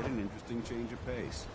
an interesting change of pace.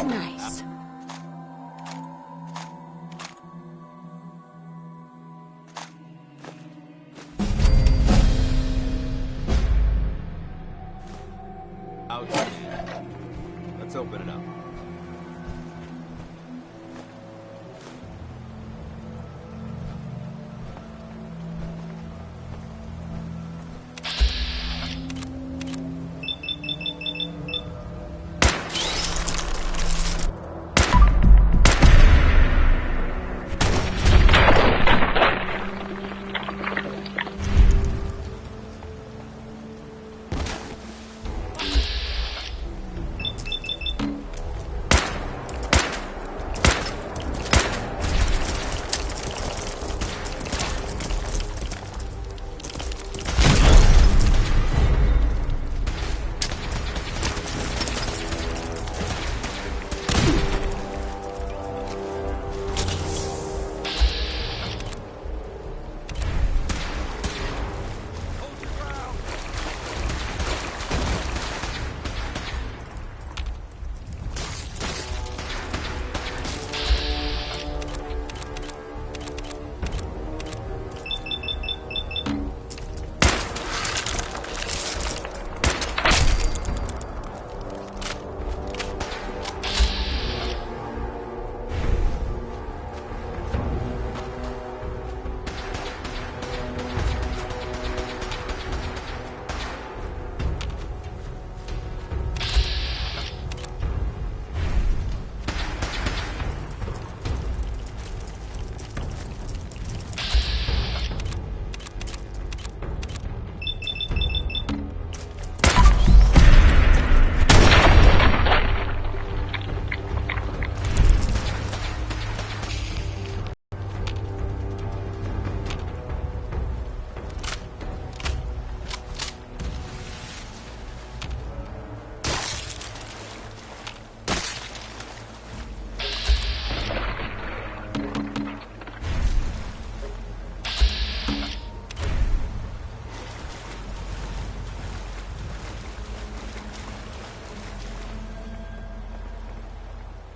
Nice. Outside. Let's open it up.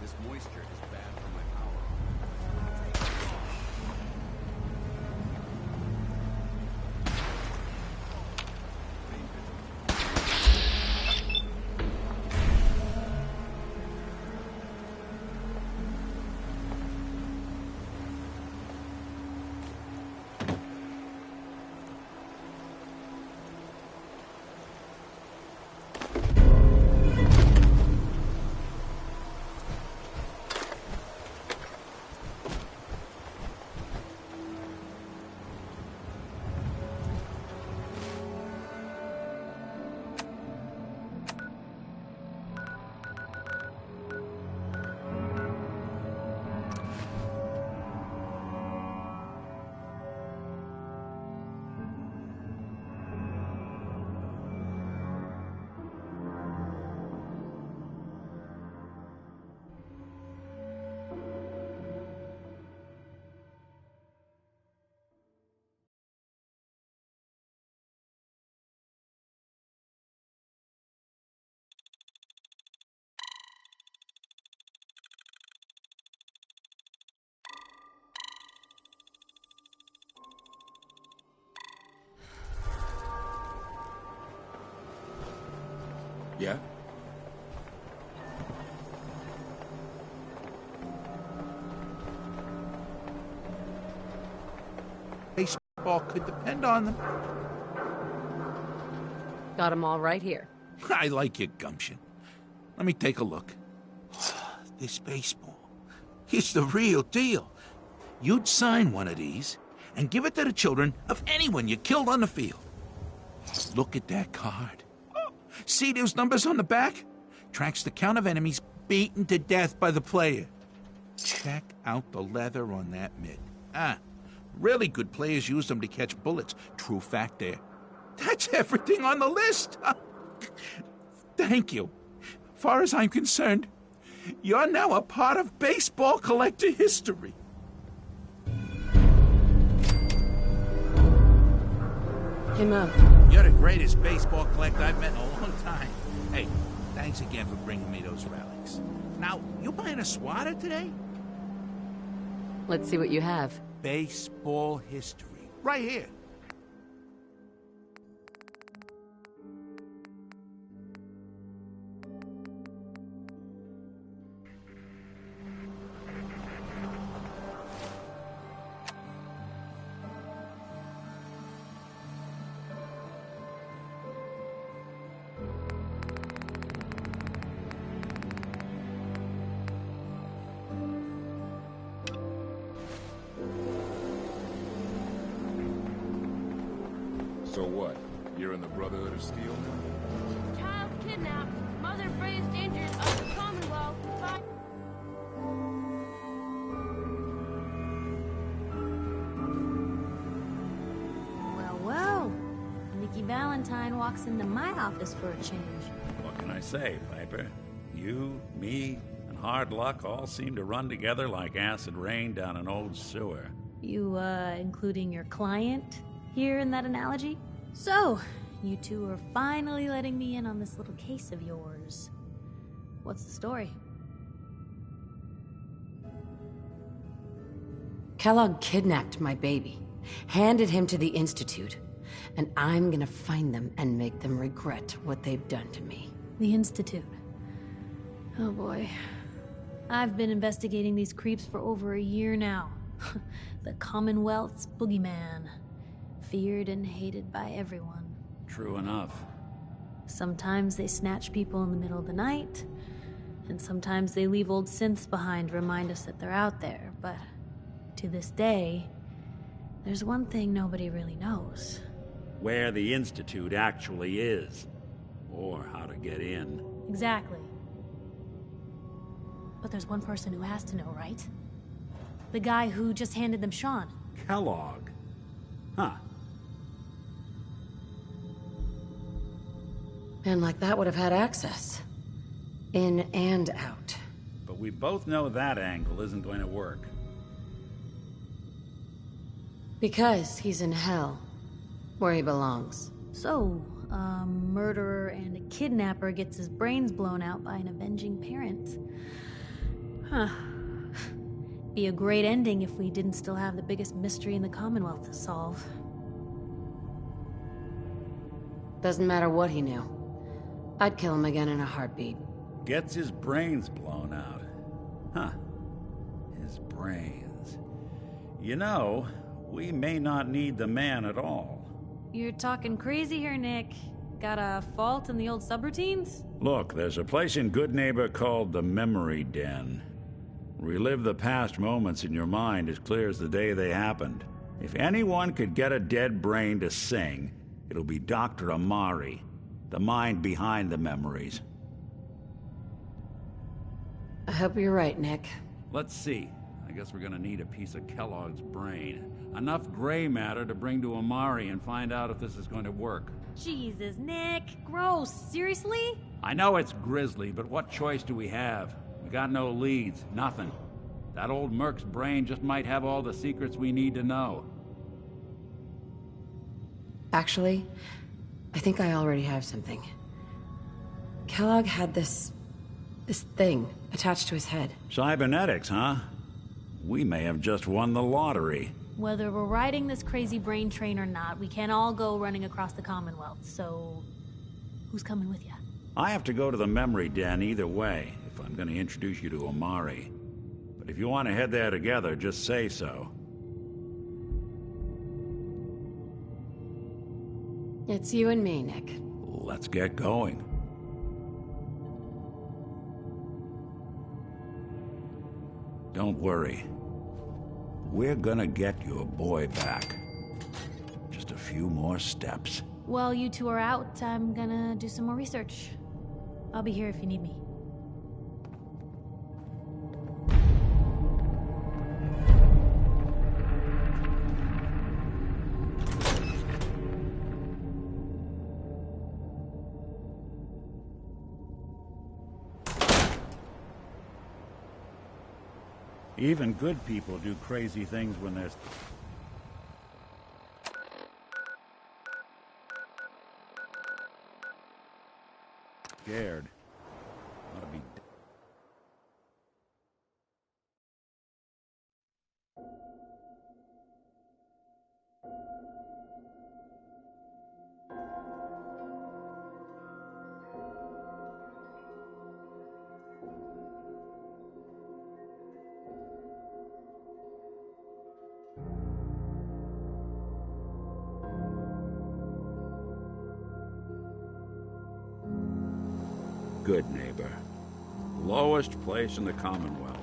This moisture is bad for my power. Yeah? Baseball could depend on them. Got them all right here. I like your gumption. Let me take a look. This baseball, it's the real deal. You'd sign one of these and give it to the children of anyone you killed on the field. Look at that card. See those numbers on the back? Tracks the count of enemies beaten to death by the player. Check out the leather on that mitt. Really good players use them to catch bullets. True fact there. That's everything on the list. Thank you. Far as I'm concerned, you're now a part of baseball collector history. Hey, Mom. You're the greatest baseball collector I've met in a long time. Hey, thanks again for bringing me those relics. Now, you buying a swatter today? Let's see what you have. Baseball history. Right here. So what? You're in the Brotherhood of Steel now? Child kidnapped. Mother braves dangers of the Commonwealth. Well, well. Nikki Valentine walks into my office for a change. What can I say, Piper? You, me, and hard luck all seem to run together like acid rain down an old sewer. You, including your client here in that analogy? So, you two are finally letting me in on this little case of yours. What's the story? Kellogg kidnapped my baby, handed him to the Institute, and I'm gonna find them and make them regret what they've done to me. The Institute. Oh boy. I've been investigating these creeps for over a year now. The Commonwealth's boogeyman. Feared and hated by everyone. True enough. Sometimes they snatch people in the middle of the night, and sometimes they leave old synths behind to remind us that they're out there, but to this day, there's one thing nobody really knows. Where the Institute actually is. Or how to get in. Exactly. But there's one person who has to know, right? The guy who just handed them Sean. Kellogg. Huh. Man like that would have had access. In and out. But we both know that angle isn't going to work. Because he's in hell, where he belongs. So, a murderer and a kidnapper gets his brains blown out by an avenging parent. Huh. Be a great ending if we didn't still have the biggest mystery in the Commonwealth to solve. Doesn't matter what he knew. I'd kill him again in a heartbeat. Gets his brains blown out. Huh. His brains. You know, we may not need the man at all. You're talking crazy here, Nick. Got a fault in the old subroutines? Look, there's a place in Good Neighbor called the Memory Den. Relive the past moments in your mind as clear as the day they happened. If anyone could get a dead brain to sing, it'll be Dr. Amari, the mind behind the memories. I hope you're right, Nick. Let's see. I guess we're gonna need a piece of Kellogg's brain. Enough gray matter to bring to Amari and find out if this is going to work. Jesus, Nick. Gross. Seriously? I know it's grisly, but what choice do we have? We got no leads, nothing. That old Merc's brain just might have all the secrets we need to know. Actually, I think I already have something. Kellogg had this thing attached to his head. Cybernetics, huh? We may have just won the lottery. Whether we're riding this crazy brain train or not, we can't all go running across the Commonwealth, so... who's coming with you? I have to go to the memory den either way, if I'm going to introduce you to Amari. But if you want to head there together, just say so. It's you and me, Nick. Let's get going. Don't worry. We're gonna get your boy back. Just a few more steps. While you two are out, I'm gonna do some more research. I'll be here if you need me. Even good people do crazy things when they're... scared. Ought to be... Good neighbor. Lowest place in the Commonwealth.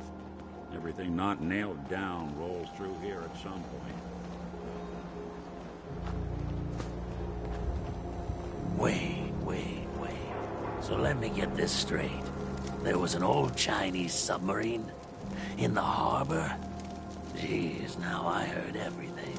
Everything not nailed down rolls through here at some point. Wait. So let me get this straight. There was an old Chinese submarine in the harbor? Jeez, now I heard everything.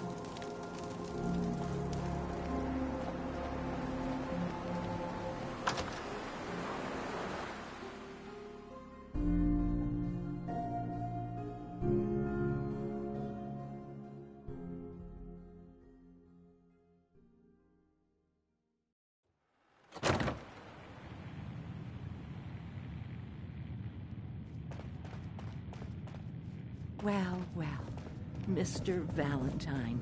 Well, Mr. Valentine.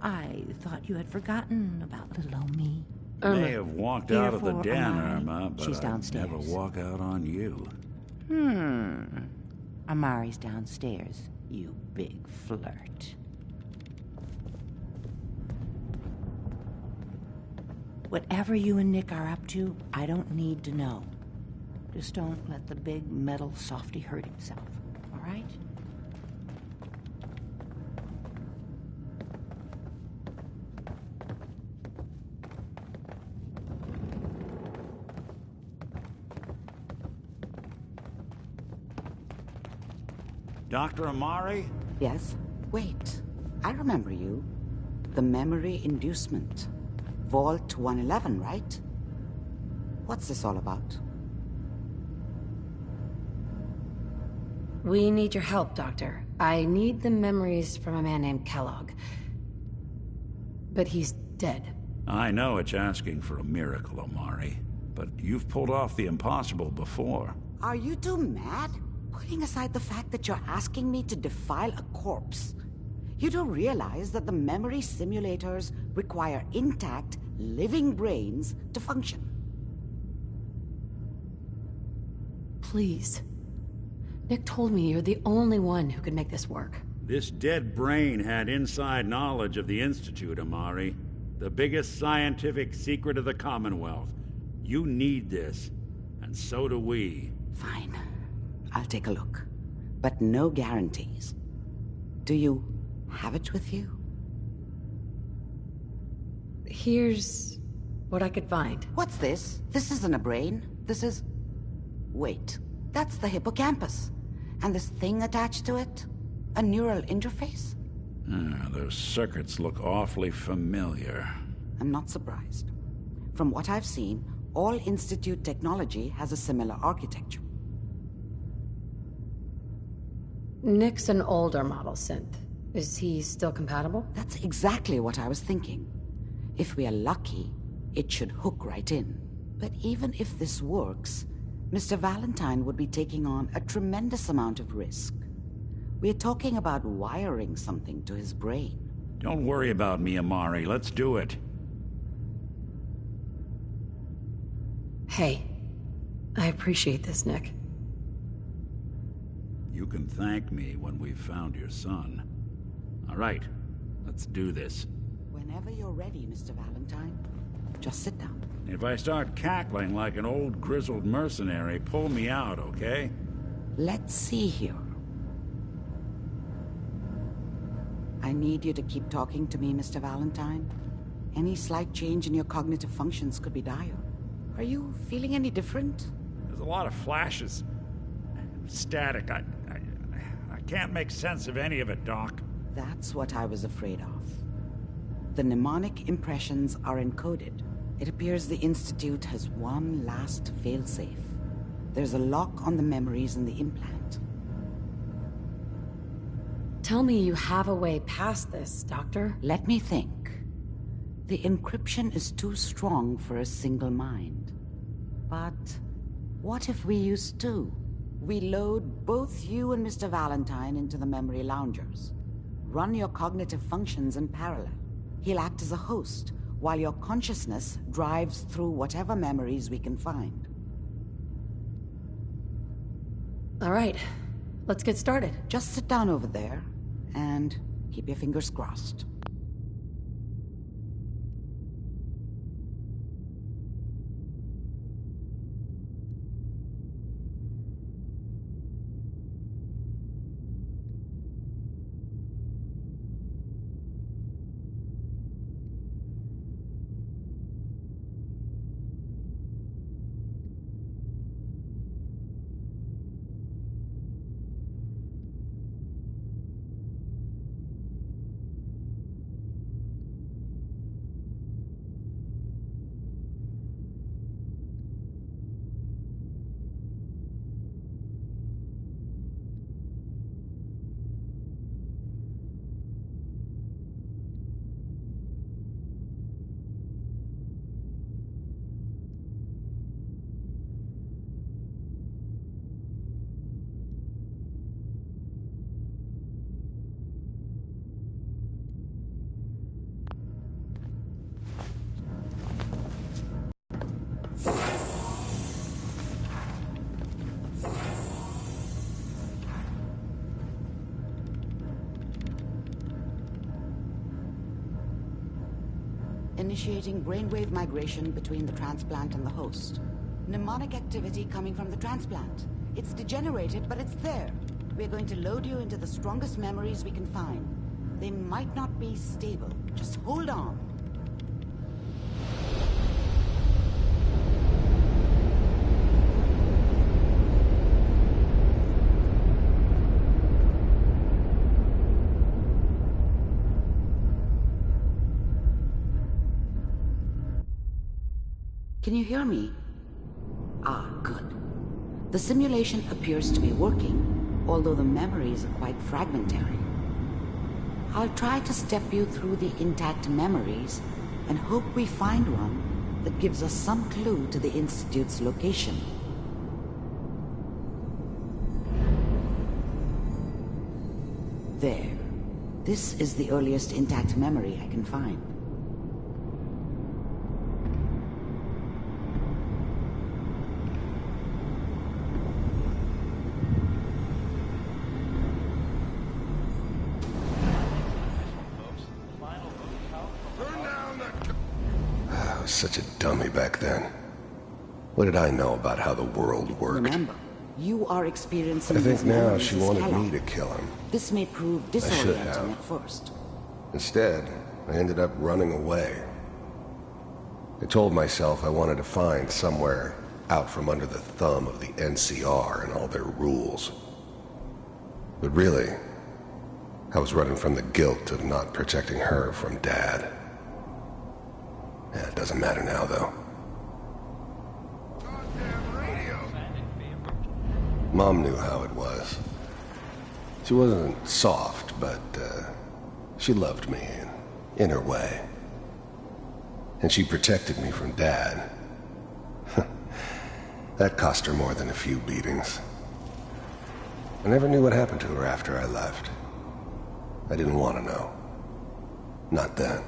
I thought you had forgotten about little old me. May have walked Here out of the for den, Amari. Irma, but She's I'd downstairs. never walk out on you. Amari's downstairs, you big flirt. Whatever you and Nick are up to, I don't need to know. Just don't let the big metal softy hurt himself, all right? Dr. Amari? Yes? Wait. I remember you. The memory inducement. Vault 111, right? What's this all about? We need your help, Doctor. I need the memories from a man named Kellogg. But he's dead. I know it's asking for a miracle, Amari, but you've pulled off the impossible before. Are you two mad? Putting aside the fact that you're asking me to defile a corpse, you do realize that the memory simulators require intact, living brains to function. Please. Nick told me you're the only one who could make this work. This dead brain had inside knowledge of the Institute, Amari. The biggest scientific secret of the Commonwealth. You need this, and so do we. Fine. I'll take a look. But no guarantees. Do you have it with you? Here's what I could find. What's this? This isn't a brain. This is... Wait. That's the hippocampus. And this thing attached to it? A neural interface? Those circuits look awfully familiar. I'm not surprised. From what I've seen, all Institute technology has a similar architecture. Nick's an older model synth. Is he still compatible? That's exactly what I was thinking. If we are lucky, it should hook right in. But even if this works, Mr. Valentine would be taking on a tremendous amount of risk. We're talking about wiring something to his brain. Don't worry about me, Amari. Let's do it. Hey, I appreciate this, Nick. You can thank me when we've found your son. All right, let's do this. Whenever you're ready, Mr. Valentine. Just sit down. If I start cackling like an old grizzled mercenary, pull me out, okay? Let's see here. I need you to keep talking to me, Mr. Valentine. Any slight change in your cognitive functions could be dire. Are you feeling any different? There's a lot of flashes. Static. I can't make sense of any of it, Doc. That's what I was afraid of. The mnemonic impressions are encoded. It appears the Institute has one last failsafe. There's a lock on the memories in the implant. Tell me you have a way past this, Doctor. Let me think. The encryption is too strong for a single mind. But what if we use two? We load both you and Mr. Valentine into the memory loungers. Run your cognitive functions in parallel. He'll act as a host, while your consciousness drives through whatever memories we can find. All right, let's get started. Just sit down over there, and keep your fingers crossed. Initiating brainwave migration between the transplant and the host. Mnemonic activity coming from the transplant. It's degenerated, but it's there. We're going to load you into the strongest memories we can find. They might not be stable. Just hold on. Can you hear me? Ah, good. The simulation appears to be working, although the memories are quite fragmentary. I'll try to step you through the intact memories and hope we find one that gives us some clue to the Institute's location. There. This is the earliest intact memory I can find. Such a dummy back then. What did I know about how the world worked? Remember, you are experiencing. I think these now memories she as wanted Kellogg. me to kill him. This may prove I should have. disorienting at first. Instead, I ended up running away. I told myself I wanted to find somewhere out from under the thumb of the NCR and all their rules. But really, I was running from the guilt of not protecting her from Dad. Yeah, it doesn't matter now, though. Mom knew how it was. She wasn't soft, but she loved me in her way. And she protected me from Dad. That cost her more than a few beatings. I never knew what happened to her after I left. I didn't want to know. Not then.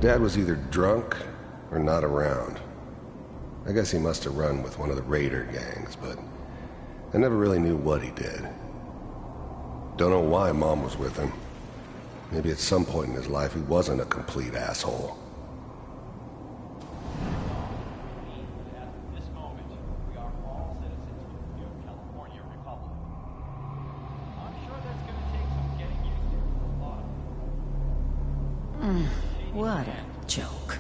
Dad was either drunk or not around. I guess he must have run with one of the raider gangs, but I never really knew what he did. Don't know why Mom was with him. Maybe at some point in his life he wasn't a complete asshole. What a joke.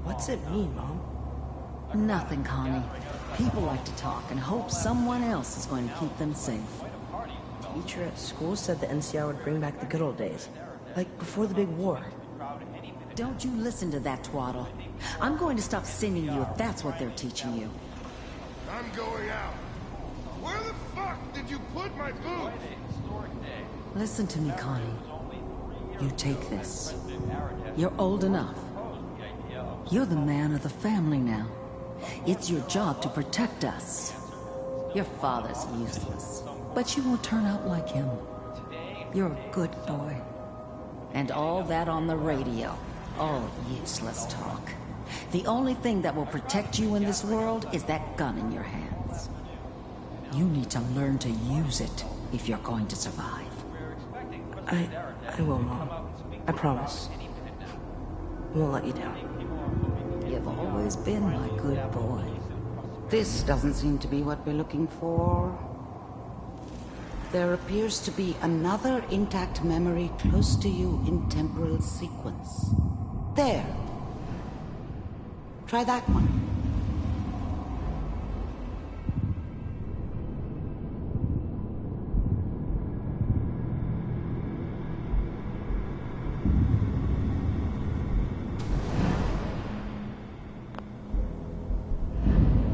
What's it mean, Mom? Nothing, Connie. People like to talk and hope someone else is going to keep them safe. Teacher at school said the NCR would bring back the good old days. Like before the big war. Don't you listen to that twaddle. I'm going to stop singing you if that's what they're teaching you. I'm going out. Where the fuck did you put my boots? Listen to me, Connie. You take this. You're old enough. You're the man of the family now. It's your job to protect us. Your father's useless, but you won't turn out like him. You're a good boy. And all that on the radio, all useless talk. The only thing that will protect you in this world is that gun in your hands. You need to learn to use it if you're going to survive. I will, Mom. I promise. I won't let you down. You've always been my good boy. This doesn't seem to be what we're looking for. There appears to be another intact memory close to you in temporal sequence. There. Try that one.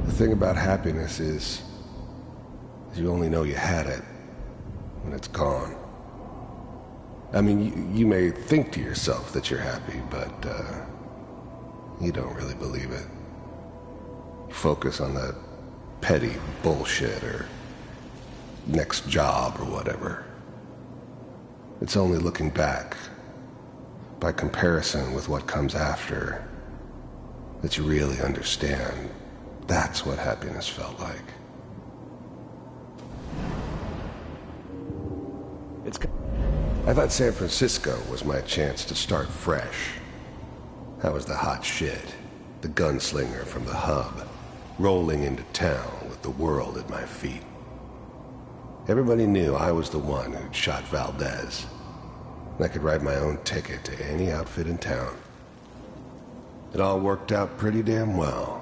The thing about happiness is you only know you had it when it's gone. I mean, you may think to yourself that you're happy, but you don't really believe it. You focus on that petty bullshit or next job or whatever. It's only looking back, by comparison with what comes after, that you really understand. That's what happiness felt like. I thought San Francisco was my chance to start fresh. I was the hot shit, the gunslinger from the hub, rolling into town with the world at my feet. Everybody knew I was the one who'd shot Valdez. I could write my own ticket to any outfit in town. It all worked out pretty damn well.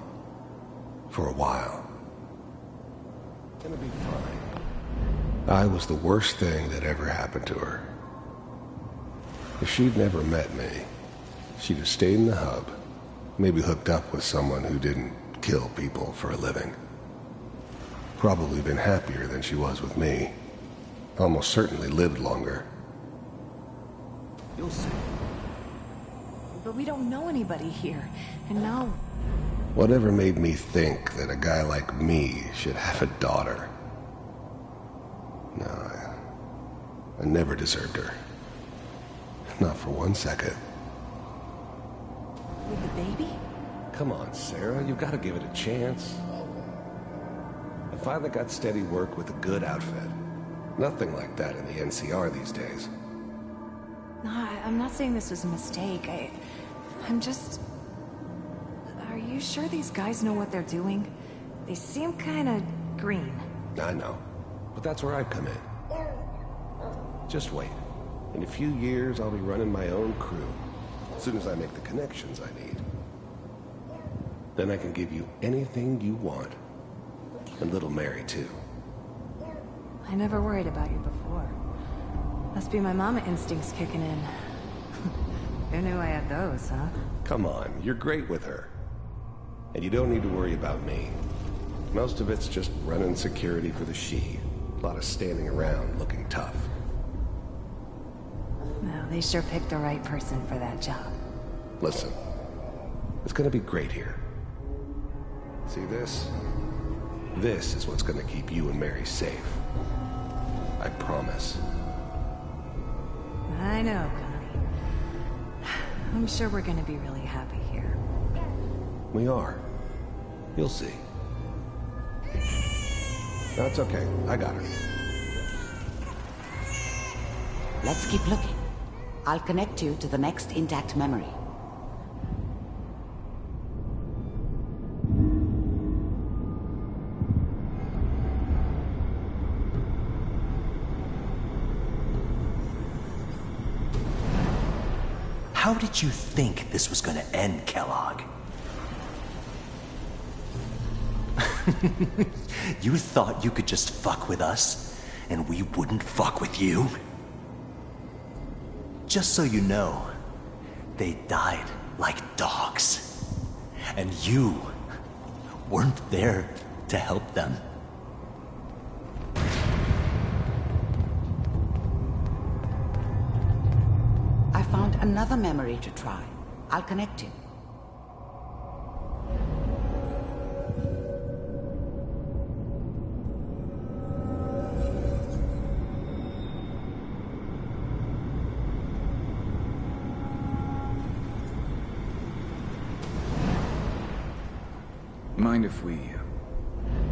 For a while. It's gonna be fine. I was the worst thing that ever happened to her. If she'd never met me, she'd have stayed in the hub, maybe hooked up with someone who didn't kill people for a living. Probably been happier than she was with me. Almost certainly lived longer. You'll see. But we don't know anybody here, and now... Whatever made me think that a guy like me should have a daughter? No, I never deserved her. Not for 1 second. With the baby? Come on, Sarah, you've got to give it a chance. I finally got steady work with a good outfit. Nothing like that in the NCR these days. No, I'm not saying this was a mistake. I'm just... Are you sure these guys know what they're doing? They seem kind of green. I know, but that's where I come in. Just wait. In a few years, I'll be running my own crew. As soon as I make the connections I need. Then I can give you anything you want. And little Mary, too. I never worried about you before. Must be my mama instincts kicking in. Who knew I had those, huh? Come on, you're great with her. And you don't need to worry about me. Most of it's just running security for the she. A lot of standing around looking tough. Well, they sure picked the right person for that job. Listen, it's gonna be great here. See this? This is what's gonna keep you and Mary safe. I promise. I know, Connie. I'm sure we're gonna be really happy here. We are. You'll see. No, it's okay. I got her. Let's keep looking. I'll connect you to the next intact memory. How did you think this was gonna end, Kellogg? You thought you could just fuck with us, and we wouldn't fuck with you? Just so you know, they died like dogs. And you weren't there to help them. I found another memory to try. I'll connect you. Mind if we...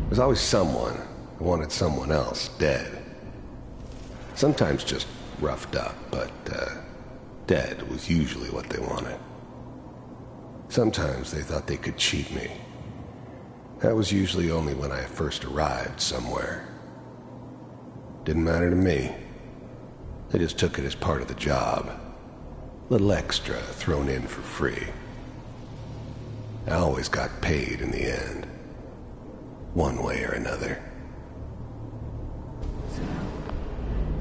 There's always someone who wanted someone else dead. Sometimes just roughed up, but, dead was usually what they wanted. Sometimes they thought they could cheat me. That was usually only when I first arrived somewhere. Didn't matter to me. They just took it as part of the job. Little extra thrown in for free. I always got paid in the end. One way or another.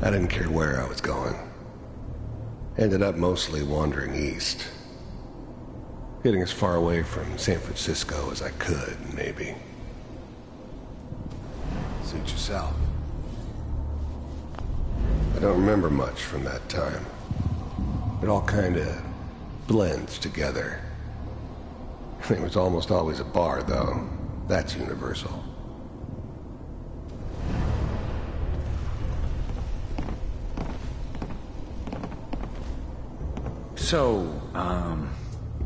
I didn't care where I was going. Ended up mostly wandering east. Getting as far away from San Francisco as I could, maybe. Suit yourself. I don't remember much from that time. It all kinda blends together. There was almost always a bar, though. That's universal. So,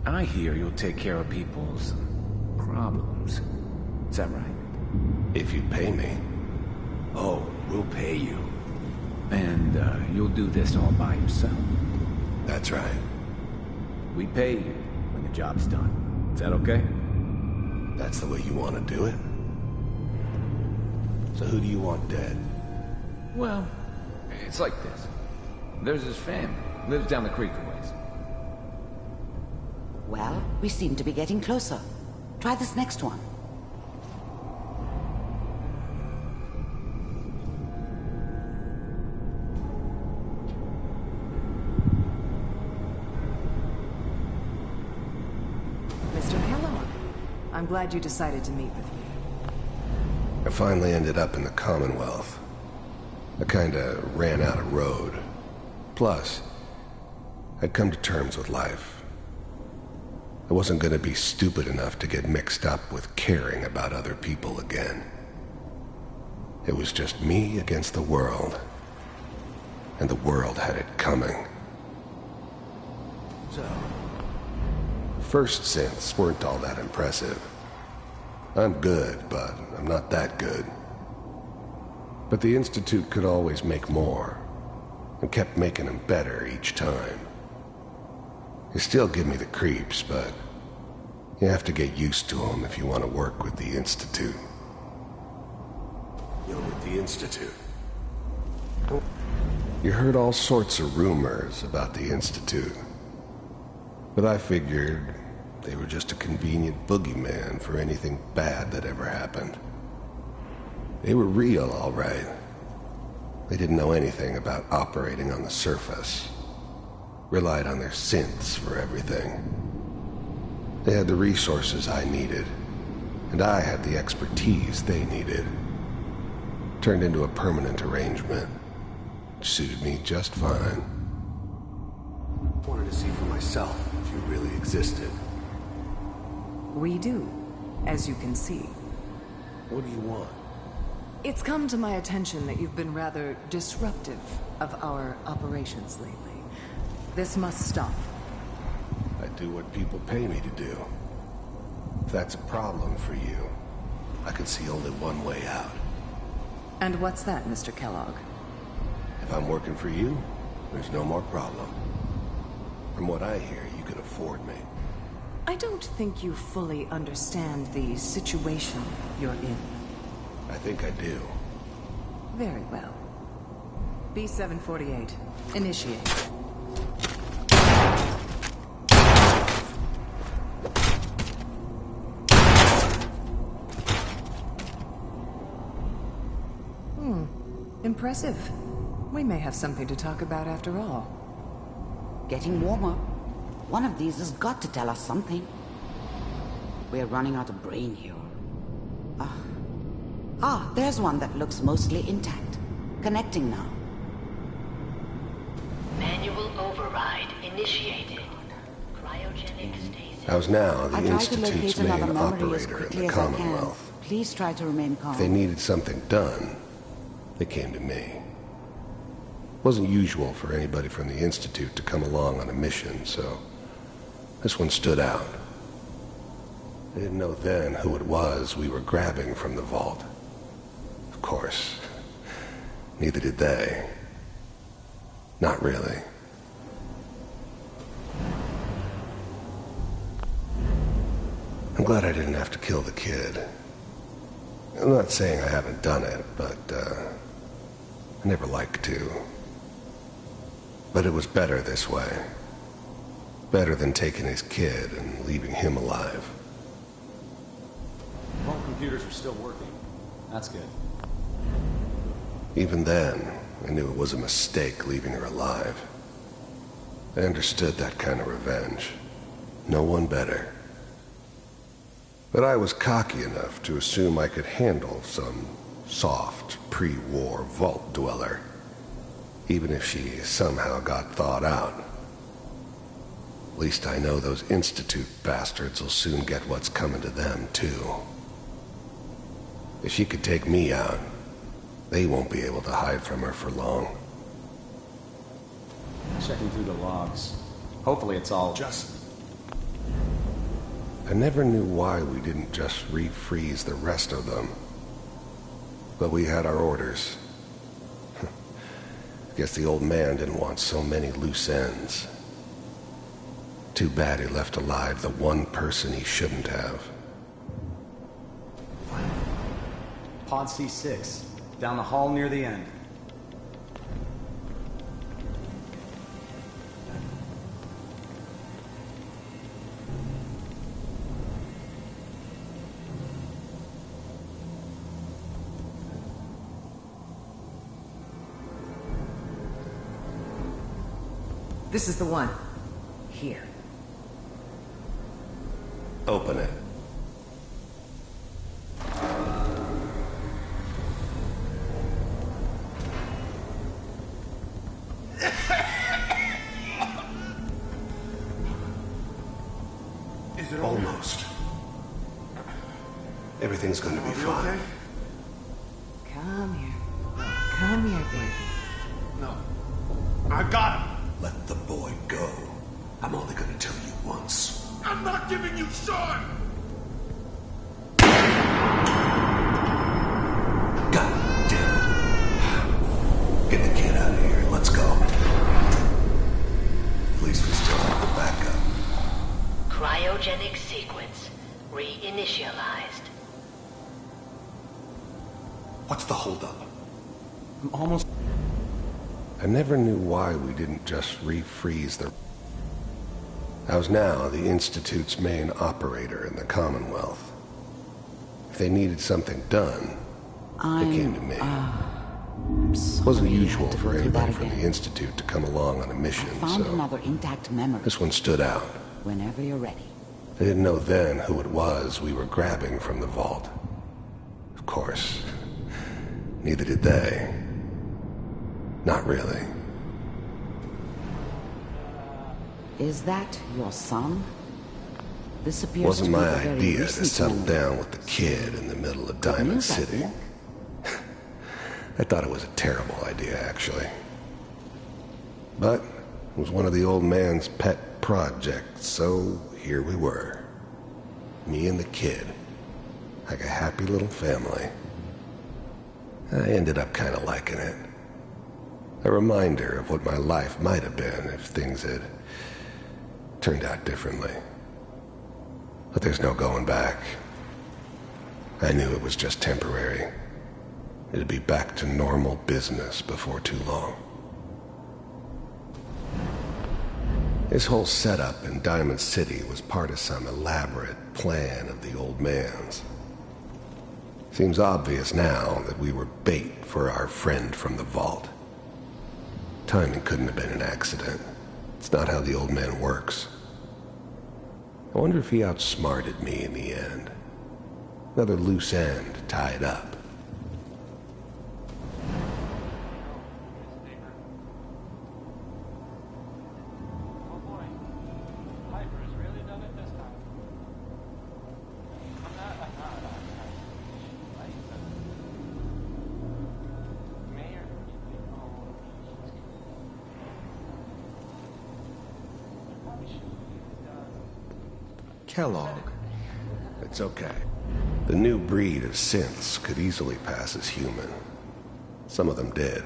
I hear you'll take care of people's problems. Is that right? If you pay me. Oh, we'll pay you. And, you'll do this all by yourself. That's right. We pay you when the job's done. Is that okay? That's the way you want to do it? So who do you want dead? Well, it's like this. There's his family. Lives down the creek a ways. Well, we seem to be getting closer. Try this next one. I'm glad you decided to meet with me. I finally ended up in the Commonwealth. I kinda ran out of road. Plus, I'd come to terms with life. I wasn't gonna be stupid enough to get mixed up with caring about other people again. It was just me against the world. And the world had it coming. So, first synths weren't all that impressive. I'm good, but I'm not that good. But the Institute could always make more, and kept making them better each time. They still give me the creeps, but you have to get used to them if you want to work with the Institute. You're with the Institute? You heard all sorts of rumors about the Institute. But I figured they were just a convenient boogeyman for anything bad that ever happened. They were real, all right. They didn't know anything about operating on the surface. Relied on their synths for everything. They had the resources I needed, and I had the expertise they needed. Turned into a permanent arrangement. Suited me just fine. Wanted to see for myself if you really existed. We do, as you can see. What do you want? It's come to my attention that you've been rather disruptive of our operations lately. This must stop. do what people pay me to do. If that's a problem for you, I can see only one way out. And what's that, Mr. Kellogg? If I'm working for you, there's no more problem. From what I hear, you can afford me. I don't think you fully understand the situation you're in. I think I do. Very well. B-748, initiate. Impressive. We may have something to talk about after all. Getting warmer. One of these has got to tell us something. We're running out of brain here. There's one that looks mostly intact. Connecting now. Manual override initiated. Cryogenic stasis. How's now the I tried to locate Institute's main another memory as operator in quickly the as I can. Commonwealth. Please try to remain calm. If they needed something done, they came to me. It wasn't usual for anybody from the Institute to come along on a mission, so this one stood out. I didn't know then who it was we were grabbing from the vault. Of course, neither did they. Not really. I'm glad I didn't have to kill the kid. I'm not saying I haven't done it, but I never liked to. But it was better this way. Better than taking his kid and leaving him alive. All computers are still working. That's good. Even then, I knew it was a mistake leaving her alive. I understood that kind of revenge. No one better. But I was cocky enough to assume I could handle some soft, pre-war vault dweller, even if she somehow got thawed out. At least I know those Institute bastards will soon get what's coming to them, too. If she could take me out, they won't be able to hide from her for long. Checking through the logs. Hopefully it's all... I never knew why we didn't just refreeze the rest of them. But we had our orders. Guess the old man didn't want so many loose ends. Too bad he left alive the one person he shouldn't have. Pod C6. Down the hall near the end. This is the one. Here. Open it. Is it almost? Everything's going to be fine. Okay? Come here. Come here, baby. No. I got him. Let the boy go. I'm only going to tell you once. I'm not giving you Sean! God damn it. Get the kid out of here. Let's go. At least we still have the backup. Cryogenic sequence reinitialized. What's the holdup? I'm almost... I never knew why we didn't just refreeze the... I was now the Institute's main operator in the Commonwealth. If they needed something done, they came to me. It wasn't usual for anybody from the Institute to come along on a mission, Found so another intact memory. this one stood out. Whenever you're ready. I didn't know then who it was we were grabbing from the vault. Of course, neither did they. Not really. Is that your son? This appears Wasn't to be my the very idea to recent settle memory. down with the kid in the middle of Diamond news, I City. think. I thought it was a terrible idea, actually. But it was one of the old man's pet project, so here we were. Me and the kid. Like a happy little family. I ended up kind of liking it. A reminder of what my life might have been if things had turned out differently. But there's no going back. I knew it was just temporary. It'd be back to normal business before too long. This whole setup in Diamond City was part of some elaborate plan of the old man's. Seems obvious now that we were bait for our friend from the vault. Timing couldn't have been an accident. It's not how the old man works. I wonder if he outsmarted me in the end. Another loose end tied up. Kellogg. It's okay. The new breed of synths could easily pass as human. Some of them did.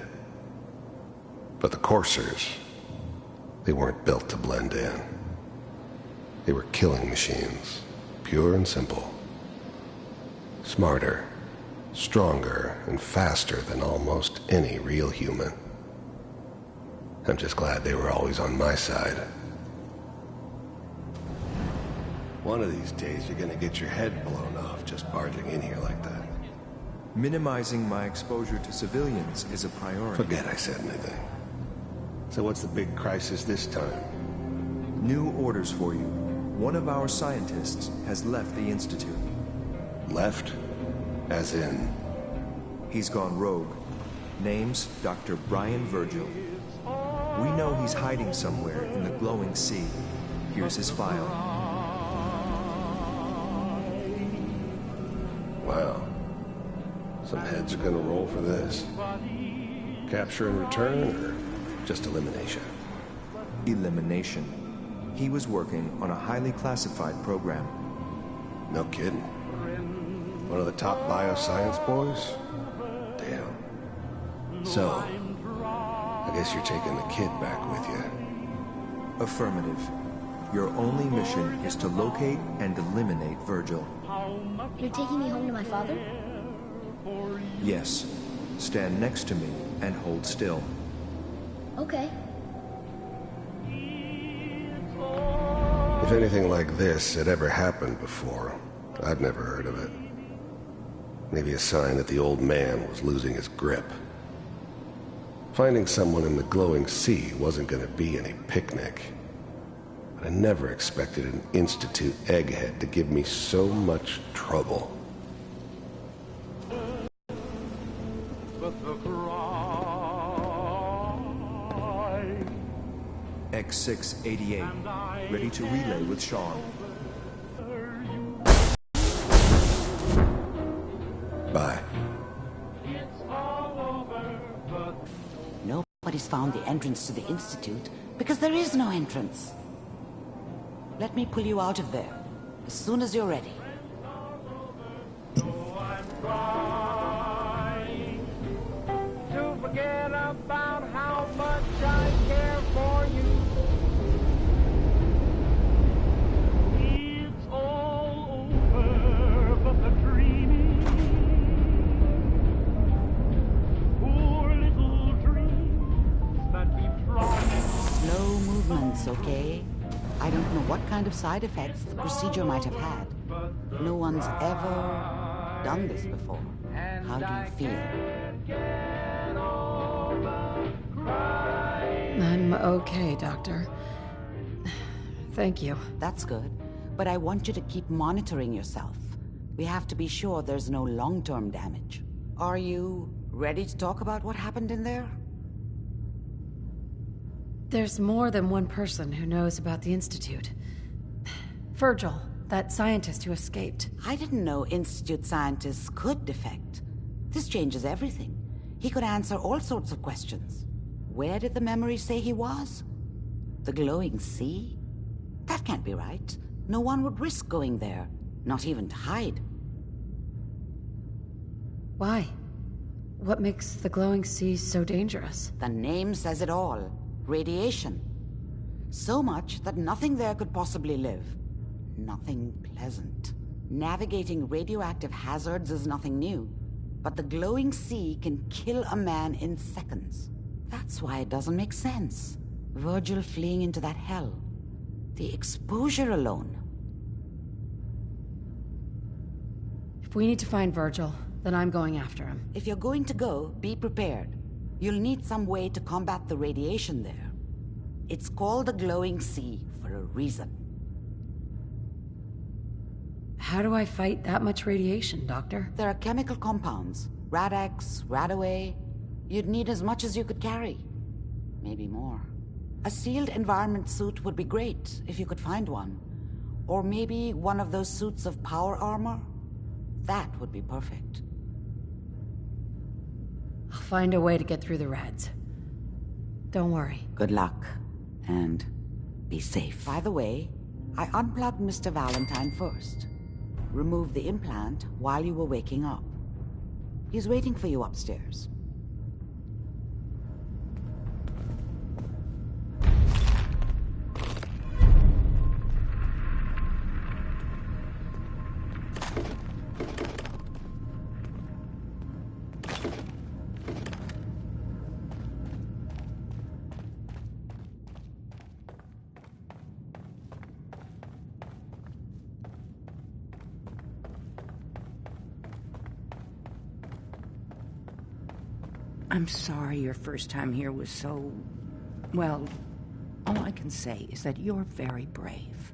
But the coursers, they weren't built to blend in. They were killing machines, pure and simple. Smarter, stronger, and faster than almost any real human. I'm just glad they were always on my side. One of these days, you're gonna get your head blown off just barging in here like that. Minimizing my exposure to civilians is a priority. Forget I said anything. So what's the big crisis this time? New orders for you. One of our scientists has left the Institute. Left? As in? He's gone rogue. Name's Dr. Brian Virgil. We know he's hiding somewhere in the glowing sea. Here's his file. Wow. Some heads are gonna roll for this. Capture and return, or just elimination? Elimination. He was working on a highly classified program. No kidding. One of the top bioscience boys? Damn. So, I guess you're taking the kid back with you. Affirmative. Your only mission is to locate and eliminate Virgil. You're taking me home to my father? Yes. Stand next to me and hold still. Okay. If anything like this had ever happened before, I'd never heard of it. Maybe a sign that the old man was losing his grip. Finding someone in the glowing sea wasn't going to be any picnic. But I never expected an Institute egghead to give me so much trouble. X688, ready to relay with Sean. Bye. Nobody's found the entrance to the Institute because there is no entrance. Let me pull you out of there as soon as you're ready. To forget about how much I care for you. It's all over, but the dreaming. Poor little dreams that we've tried. Slow movements, okay? I don't know what kind of side effects the procedure might have had. No one's ever done this before. How do you feel? I'm okay, Doctor. Thank you. That's good. But I want you to keep monitoring yourself. We have to be sure there's no long-term damage. Are you ready to talk about what happened in there? There's more than one person who knows about the Institute. Virgil, that scientist who escaped. I didn't know Institute scientists could defect. This changes everything. He could answer all sorts of questions. Where did the memory say he was? The glowing sea? That can't be right. No one would risk going there, not even to hide. Why? What makes the glowing sea so dangerous? The name says it all. Radiation. So much that nothing there could possibly live. Nothing pleasant. Navigating radioactive hazards is nothing new, but the glowing sea can kill a man in seconds. That's why it doesn't make sense. Virgil fleeing into that hell. The exposure alone. If we need to find Virgil, then I'm going after him. If you're going to go, be prepared. You'll need some way to combat the radiation there. It's called the glowing sea for a reason. How do I fight that much radiation, Doctor? There are chemical compounds. Rad-X, Radaway. You'd need as much as you could carry. Maybe more. A sealed environment suit would be great, if you could find one. Or maybe one of those suits of power armor? That would be perfect. I'll find a way to get through the rads. Don't worry. Good luck. And be safe. By the way, I unplugged Mr. Valentine first. Removed the implant while you were waking up. He's waiting for you upstairs. I'm sorry your first time here was so... Well, all I can say is that you're very brave.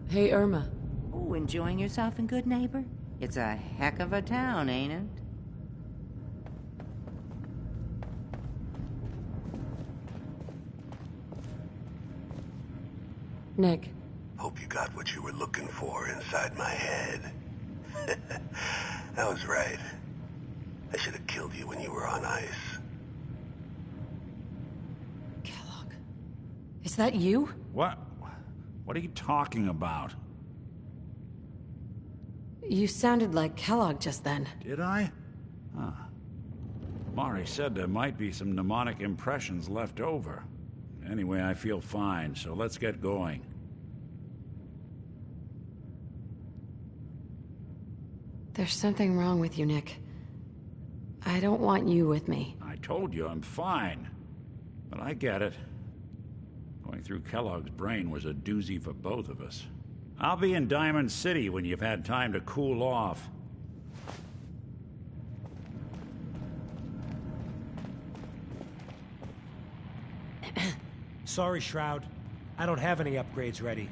Hey, Irma. Oh, enjoying yourself in Good Neighbor? It's a heck of a town, ain't it? Nick. Hope you got what you were looking for inside my head. I was right. I should have killed you when you were on ice. Kellogg. Is that you? What? What are you talking about? You sounded like Kellogg just then. Did I? Huh. Mari said there might be some mnemonic impressions left over. Anyway, I feel fine, so let's get going. There's something wrong with you, Nick. I don't want you with me. I told you I'm fine. But I get it. Going through Kellogg's brain was a doozy for both of us. I'll be in Diamond City when you've had time to cool off. Sorry, Shroud. I don't have any upgrades ready.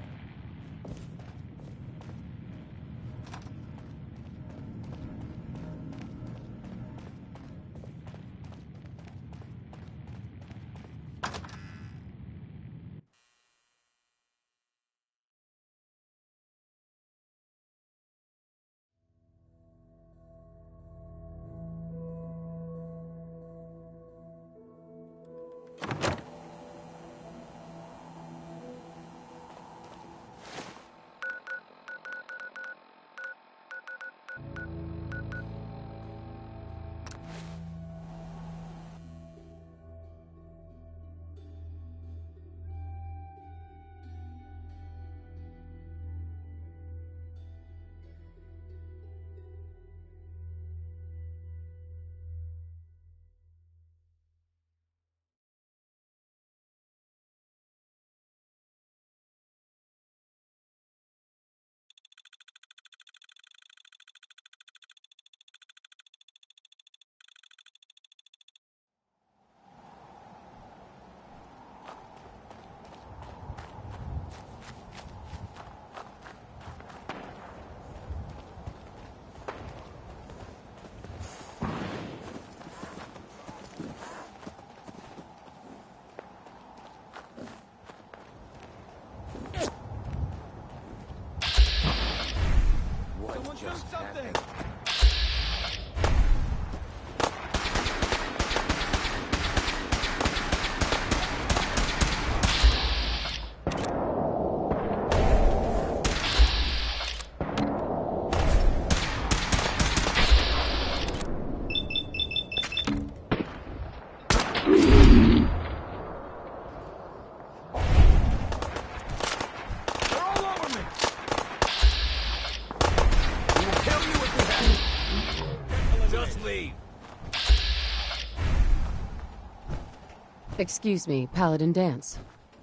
Excuse me, Paladin Dance.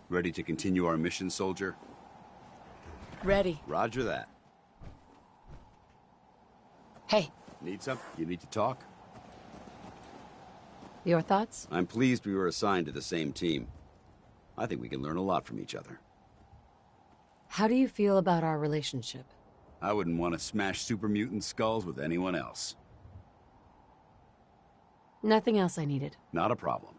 Ready to continue our mission, soldier? Ready. Roger that. Hey. Need something? You need to talk? Your thoughts? I'm pleased we were assigned to the same team. I think we can learn a lot from each other. How do you feel about our relationship? I wouldn't want to smash super mutant skulls with anyone else. Nothing else I needed. Not a problem.